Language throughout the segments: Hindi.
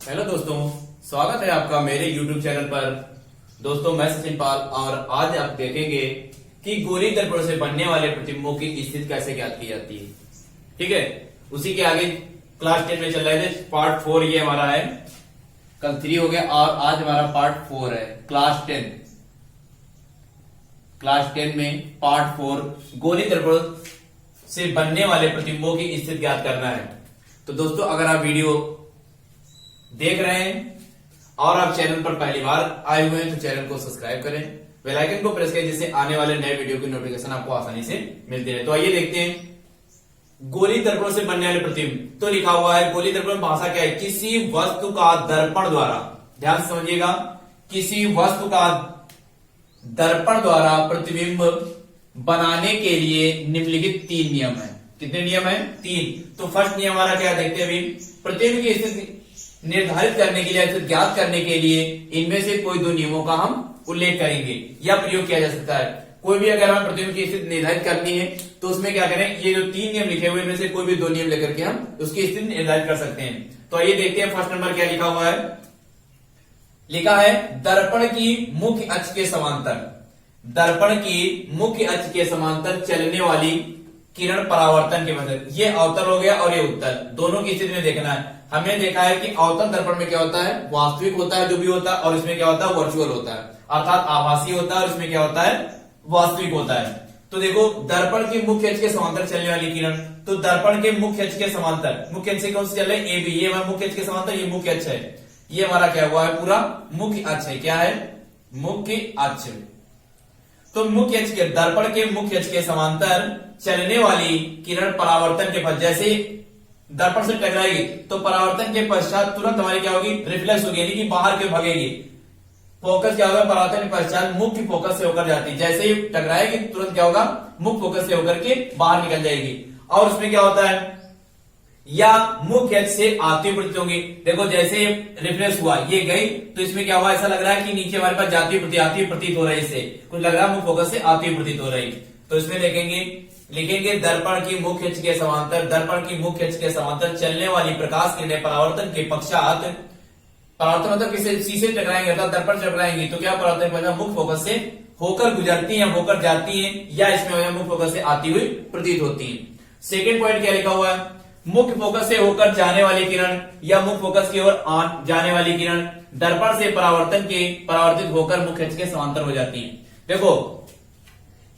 हेलो दोस्तों, स्वागत है आपका मेरे YouTube चैनल पर। दोस्तों, मैं सचिन पाल और आज आप देखेंगे कि गोली दर्पण से बनने वाले प्रतिबिंबों की स्थिति कैसे ज्ञात की जाती है। ठीक है, उसी के आगे क्लास 10 में चल रहे थे। पार्ट 4 ये हमारा है, कल 3 हो गया और आज हमारा पार्ट 4 है। क्लास 10 में पार्ट 4 गोली दर्पण से बनने वाले प्रतिबिंबों की स्थिति ज्ञात करना है। तो दोस्तों, अगर आप वीडियो देख रहे हैं और आप चैनल पर पहली बार आए हुए हैं तो चैनल को सब्सक्राइब करें, बेल आइकन को प्रेस करें, जिससे आने वाले नए वीडियो की नोटिफिकेशन आपको आसानी से मिलती रहे। तो आइए देखते हैं गोली दर्पण से बनने वाले प्रतिबिंब। तो लिखा हुआ है गोली दर्पण भाषा क्या है? किसी वस्तु का दर्पण द्वारा, ध्यान से समझिएगा, किसी वस्तु का दर्पण द्वारा प्रतिबिंब बनाने के लिए निम्नलिखित 3 नियम है। कितने नियम है? 3। तो फर्स्ट नियम हमारा क्या देखते हैं अभी? प्रतिबिंब की स्थिति निर्धारित करने के लिए, ज्ञात करने के लिए इनमें से कोई 2 नियमों का हम उल्लेख करेंगे या प्रयोग किया जा सकता है। कोई भी अगर हमें प्रतिबिंब की स्थिति निर्धारित करनी है तो उसमें क्या करें, ये जो 3 नियम लिखे हुए इनमें से कोई भी 2 नियम लेकर के हम उसकी स्थिति निर्धारित कर सकते हैं। तो आइए देखते हैं फर्स्ट नंबर क्या लिखा हुआ है। लिखा है दर्पण की मुख्य अक्ष के समांतर, दर्पण की मुख्य अक्ष के समांतर चलने वाली किरण परावर्तन के मतलब, ये अवतल हो गया और ये उत्तल, दोनों की स्थिति में देखना है। हमने देखा है कि अवतल दर्पण में क्या होता है, वास्तविक होता है जो भी होता है, और इसमें क्या होता है, वर्चुअल होता है, अर्थात आभासी होता है, और इसमें क्या होता है, वास्तविक होता है। तो देखो, दर्पण की मुख्य अक्ष के समांतर चलने वाली किरण, तो दर्पण के मुख्य अक्ष के समांतर, मुख्य अक्ष से कौन से चल रहे हैं? ए बी, ये हमारा मुख्य अक्ष के समांतर, ये मुख्य अक्ष है, ये हमारा क्या हुआ है, पूरा मुख्य अक्ष है। क्या है? मुख्य अक्ष। तो मुख्य अक्ष के, दर्पण के मुख्य अक्ष के समांतर चलने वाली किरण परावर्तन के पश्चात, जैसे दर्पण से टकराएगी तो परावर्तन के पश्चात तुरंत हमारी क्या होगी, रिफ्लेक्स होगी, यानी कि बाहर के भागेगी। फोकस क्या होगा, परावर्तन के पश्चात मुख्य फोकस से होकर जाती है, जैसे ही टकराएगी तुरंत क्या होगा, मुख्य फोकस से होकर के बाहर निकल जाएगी। और उसमें क्या होता है, या मुख्य अक्ष से आती प्रतीत होंगी। देखो, जैसे रिफ्लेक्स हुआ, ये गई, तो इसमें क्या हुआ, ऐसा लग रहा है कि नीचे हमारे पास जाती आती प्रतीत हो रही है, इससे कुछ लग रहा है मुख्य फोकस से आती प्रतीत हो रही। तो इसमें लिखेंगे दर्पण की मुख्य अक्ष के समांतर, दर्पण की मुख्य अक्ष के समांतर चलने वाली प्रकाश किरणें परावर्तन के पश्चात, परावर्तन मतलब किसी शीशे टकराएंगे अर्थात दर्पण टकराएंगी तो क्या परावर्तन मुख्य फोकस से होकर गुजरती है, होकर जाती है, या इसमें मुख्य फोकस से आती हुई प्रतीत होती है। सेकेंड पॉइंट क्या लिखा हुआ है, मुख्य फोकस से होकर जाने वाली किरण या मुख्य फोकस की ओर जाने वाली किरण दर्पण से परावर्तित होकर मुख्य अक्ष के समांतर हो जाती है। देखो,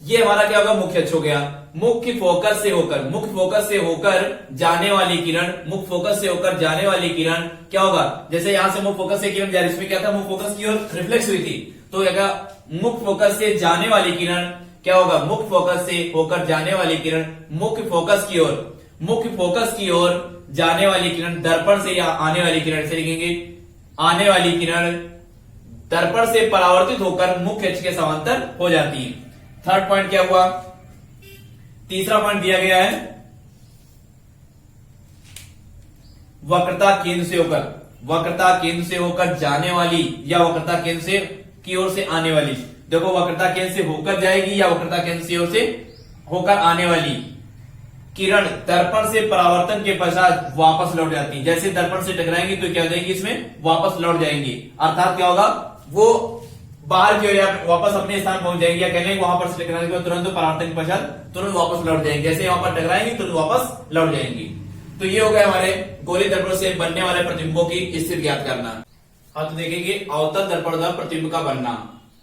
ये हमारा क्या होगा, मुख्य अक्ष हो गया। मुख्य फोकस से होकर जाने वाली किरण, मुख्य फोकस से होकर जाने वाली किरण क्या होगा, जैसे यहां से मुख्य फोकस से किरण जा रही, इसमें क्या था, मुख्य फोकस की ओर रिफ्लेक्स हुई थी, तो मुख्य फोकस से जाने वाली किरण क्या होगा, मुख्य फोकस से होकर जाने वाली किरण मुख्य फोकस की ओर जाने वाली किरण दर्पण से, या आने वाली किरण से लिखेंगे, आने वाली किरण दर्पण से परावर्तित होकर मुख्य अक्ष के समांतर हो जाती है। थर्ड पॉइंट क्या हुआ, तीसरा पॉइंट दिया गया है वक्रता केंद्र से होकर जाने वाली या वक्रता केंद्र से की ओर से आने वाली। देखो, वक्रता केंद्र से होकर जाएगी या वक्रता केंद्र से ओर से होकर आने वाली किरण दर्पण से परावर्तन के पश्चात वापस लौट जाती है। जैसे दर्पण से टकराएंगी तो क्या हो जाएगी, इसमें वापस लौट जाएंगी, अर्थात क्या होगा, वो बाहर की ओर वापस अपने स्थान पहुंच जाएंगे, या कहने वहां पर से टकराने के बाद तुरंत परावर्तन के पश्चात तुरंत वापस लौट जाएंगे, जैसे वहां पर टकराएंगे तो वापस लौट जाएंगी। तो ये हो गया हमारे गोली दर्पण से बनने वाले प्रतिबिंबों की स्थिति ज्ञात करना। अब तो देखेंगे अवतल दर्पण द्वारा प्रतिबिंब का बनना।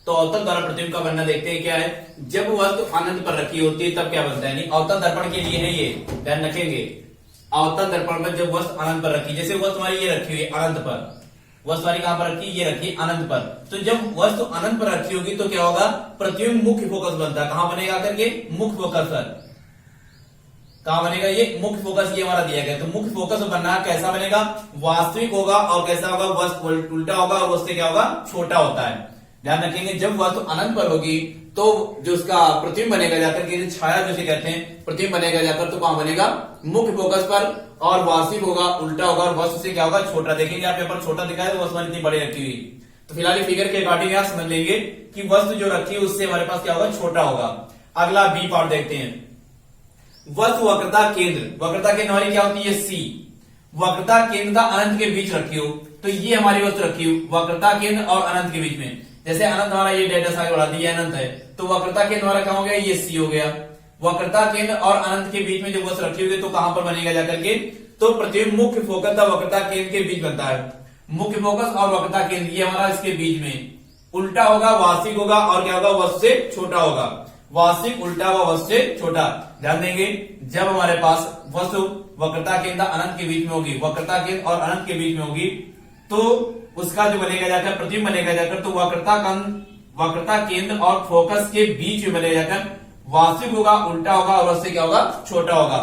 तो अवतल द्वारा प्रतिबिंब का बनना देखते हैं क्या है। जब वस्तु अनंत पर रखी होती है तब क्या बनता है, नहीं अवतल दर्पण के लिए है, ये ध्यान रखेंगे। अवतल दर्पण में जब वस्तु अनंत पर रखी, जैसे वस्तु हमारी ये रखी हुई अनंत पर, वस्तु वाली कहां पर रखी, ये रखी अनंत पर, तो जब वस्तु अनंत पर रखी होगी तो क्या होगा, प्रतिबिंब मुख्य फोकस बनता है। कहां बनेगा करके, मुख्य फोकस पर, कहां बनेगा, ये मुख्य फोकस, ये हमारा दिया गया। तो मुख्य फोकस बनना कैसा बनेगा, वास्तविक होगा, और कैसा होगा, वस्तु उल्टा होगा, और वस्तु क्या होगा, छोटा होता है। ध्यान रखेंगे, जब वस्तु अनंत पर होगी तो जो उसका प्रतिबिंब बनेगा जाकर के, छाया जिसे कहते हैं, प्रतिबिंब बनेगा जाकर, तो कहां बनेगा, मुख्य फोकस पर, और वास्तविक होगा, उल्टा होगा, और वस्तु से क्या होगा, छोटा। देखेंगे आप यहाँ पर छोटा दिखा है तो वस्तु इतनी बड़ी रखी हुई, तो फिलहाल फिगर के अकॉर्डिंग आप समझ लेंगे कि वस्तु जो रखी है उससे हमारे पास क्या होगा, छोटा होगा। अगला बी पार्ट देखते हैं, वस्तु वक्रता केंद्र हमारी क्या होती है, सी। वक्रता केंद्र का अनंत के बीच रखी हो, तो ये हमारी वस्तु रखी हो वक्रता केंद्र और अनंत के बीच में। जैसे अनंत हमारा ये डेटा साइज बढ़ा दी, अनंत है, तो वक्रता केंद्र हमारा क्या हो गया, ये सी हो गया। वक्रता केंद्र और अनंत के बीच में जब वस्तु रखी होगी तो कहां पर बनेगा जाकर के, तो प्रतिबिंब मुख्य फोकस का वक्रता केंद्र के बीच बनता है। मुख्य फोकस और वक्रता केंद्र ये हमारा इसके बीच में उल्टा होगा, वास्तविक होगा और क्या होगा, वस्तु से छोटा होगा। वास्तविक उल्टा हुआ, वस्तु से छोटा। ध्यान देंगे, जब हमारे पास वस्तु वक्रता केंद्र अनंत के बीच में होगी, वक्रता केंद्र और अनंत के बीच में होगी, तो उसका जो बनेगा जाकर प्रतिबिंब बनेगा जाकर, तो वक्रता केंद्र और फोकस के बीच में बनेगा जाकर वास्तविक होगा, उल्टा होगा और वस्तु से क्या होगा, छोटा होगा।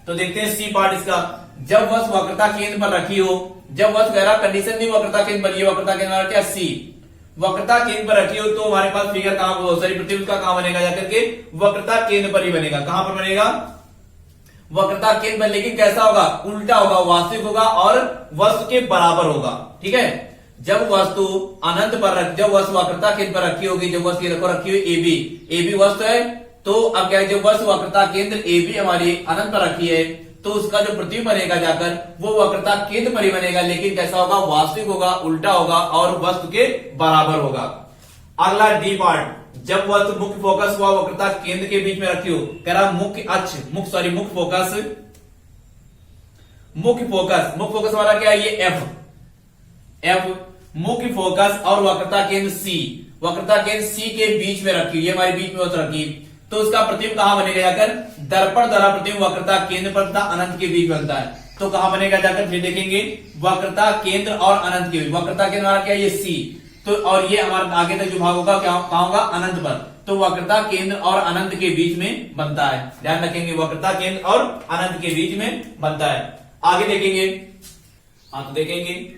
तो देखते हैं सी पार्ट इसका। जब वस्तु वक्रता केंद्र पर रखी हो, जब वस्तु कह रहा कंडीशन भी वक्रता केंद्र पर, ये वक्रता केंद्र क्या, सी वक्रता केंद्र पर रखी हो, तो हमारे पास फिगर कहां, सॉरी प्रतिबिंब का कहां बनेगा जाकर के, वक्रता केंद्र पर ही बनेगा। कहां पर बनेगा, वक्रता केंद्र पर, लेकिन कैसा होगा, उल्टा होगा, वास्तविक होगा और वस्तु के बराबर होगा। ठीक है, जब वस्तु अनंत पर जब वस्तु वक्रता केंद्र पर रखी होगी, जब वस्तु रखी हुई ए बी वस्तु है, तो अब क्या है, जब वस्तु वक्रता केंद्र ए बी हमारी अनंत पर रखी है, तो उसका जो प्रतिबिंब बनेगा जाकर वो वक्रता केंद्र पर ही बनेगा, लेकिन कैसा होगा, वास्तविक होगा, उल्टा होगा और वस्तु के बराबर होगा। अगला डी पार्ट, जब वस्तु मुख्य फोकस हुआ वक्रता केंद्र के बीच में रखी हो, कह रहा मुख्य अक्ष, मुख्य फोकस हमारा क्या है, ये एफ मुख्य फोकस और वक्रता केंद्र सी के बीच में रखी, ये हमारे बीच में वस्तु रखी, तो उसका प्रतिबिंब कहां बनेगा जाकर, दर्पण द्वारा प्रतिबिंब वक्रता केंद्र पर तथा अनंत के बीच बनता है। तो कहां बनेगा जाकर, फिर देखेंगे वक्रता केंद्र और अनंत के बीच। वक्रता केंद्र हमारा क्या है, ये सी, तो और ये हमारा आगे तक जो भाग होगा कहां होगा, अनंत पर, तो वक्रता केंद्र और अनंत के बीच में बनता है। ध्यान रखेंगे, वक्रता केंद्र और अनंत के बीच में बनता है। आगे देखेंगे, तो देखेंगे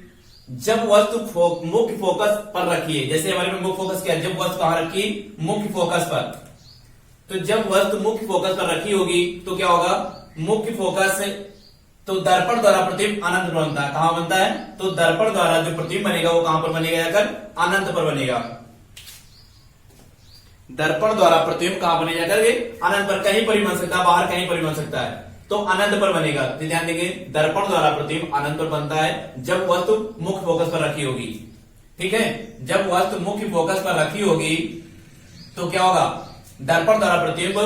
जब वस्तु मुख्य फोकस पर रखी है, जैसे हमारे में मुख्य फोकस क्या है, जब वस्तु कहां रखी, मुख्य फोकस पर, तो जब वस्तु मुख्य फोकस पर रखी होगी तो क्या होगा, मुख्य फोकस तो दर्पण द्वारा प्रतिबिंब अनंत पर बनता है। कहां बनता है, तो दर्पण द्वारा जो प्रतिबिंब बनेगा वो कहां पर बनेगा जाकर, अनंत पर बनेगा। दर्पण द्वारा प्रतिबिंब कहां बनेगा जाकर, अनंत पर, कहीं पर ही बन सकता है, बाहर कहीं पर ही बन सकता है, तो अनंत पर बनेगा। तो ध्यान देंगे, दर्पण द्वारा प्रतिबिंब अनंत पर बनता है जब वस्तु मुख्य फोकस पर रखी होगी। ठीक है, जब वस्तु मुख्य फोकस पर रखी होगी तो क्या होगा, दर्पण द्वारा प्रतिबिंब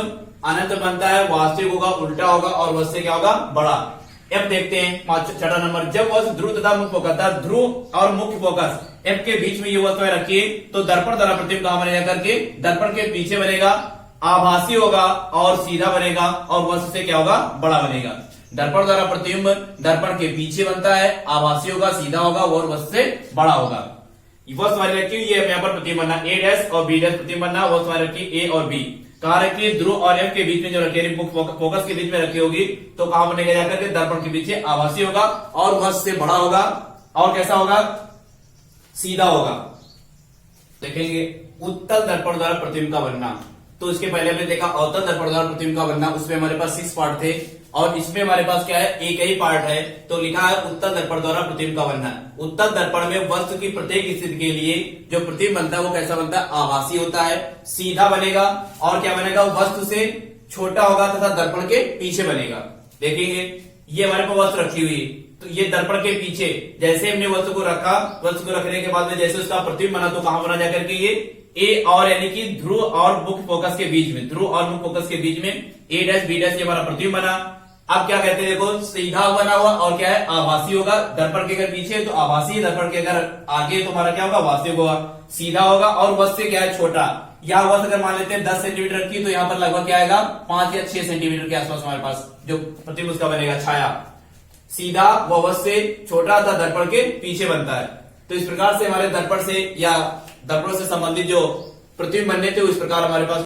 अनंत बनता है, वास्तविक होगा, उल्टा होगा और वस्तु से क्या होगा, बड़ा। एफ देखते हैं, छठा नंबर, जब वस्तु ध्रुव तथा मुख्य फोकस, ध्रुव और मुख्य फोकस एफ के बीच में ये वस्तु रखी, तो दर्पण द्वारा प्रतिबिंब कहां बनेगा करके, दर्पण के पीछे बनेगा, आभासी होगा और सीधा बनेगा और वस्तु से क्या होगा, बड़ा बनेगा। दर्पण द्वारा प्रतिबिंब दर्पण के पीछे बनता है, आभासी होगा, सीधा होगा और वस्तु से बड़ा होगा। वस्तु हमारी रखी हुई है, यहाँ पर प्रतिबिंब बनना ए डैश और बी डैश प्रतिबिंब बनना, वस्तु हमारी रखी ए और बी, कहां रखी है, ध्रुव और एफ के बीच में जो रखी है, फोकस के बीच में रखी होगी, तो कहां बनेगा जाकर के, दर्पण के पीछे आभासी होगा और वस्तु से बड़ा होगा और कैसा होगा, सीधा होगा। देखेंगे उत्तल दर्पण द्वारा प्रतिबिंब का बनना, तो इसके पहले हमने देखा अवतल दर्पण द्वारा प्रतिबिंब का बनना, उसमें हमारे पास 6 पार्ट थे और इसमें हमारे पास क्या है, एक ही पार्ट है, तो लिखा है उत्तल दर्पण द्वारा प्रतिबिंब का बनना। उत्तल दर्पण में वस्तु की प्रत्येक स्थिति के लिए जो प्रतिबिंब बनता है वो कैसा बनता है, आभासी होता है, सीधा बनेगा और क्या बनेगा, वस्तु से छोटा होगा तथा दर्पण के पीछे बनेगा। देखेंगे ये हमारे पास वस्तु रखी हुई, तो ये दर्पण के पीछे जैसे हमने वस्तु को रखा, वस्तु को रखने के बाद में जैसे उसका प्रतिबिंब बना, तो कहां बना जाकर के, ये ए और यानी कि ध्रुव और मुख्य फोकस के बीच में, ध्रुव और मुख्य फोकस के बीच में ए डैश बी डैश ये हमारा प्रतिबिंब बना। अब क्या कहते हैं, देखो सीधा बना हुआ और क्या है, आभासी होगा, दर्पण के अगर पीछे तो आभासी, दर्पण के अगर आगे तो हमारा क्या होगा, वास्तविक होगा, सीधा होगा और वस्तु से क्या है, छोटा। यहाँ वस्तु अगर मान लेते हैं 10 सेंटीमीटर की, तो यहाँ पर लगभग क्या आएगा, 5 या 6 सेंटीमीटर के आसपास हमारे पास जो प्रतिबिंब उसका बनेगा, छाया सीधा व वस्तु से छोटा था, दर्पण के पीछे बनता है। तो इस प्रकार से हमारे दर्पण से या दर्पण से संबंधित जो प्रतिबिंब बनने थे, इस प्रकार हमारे पास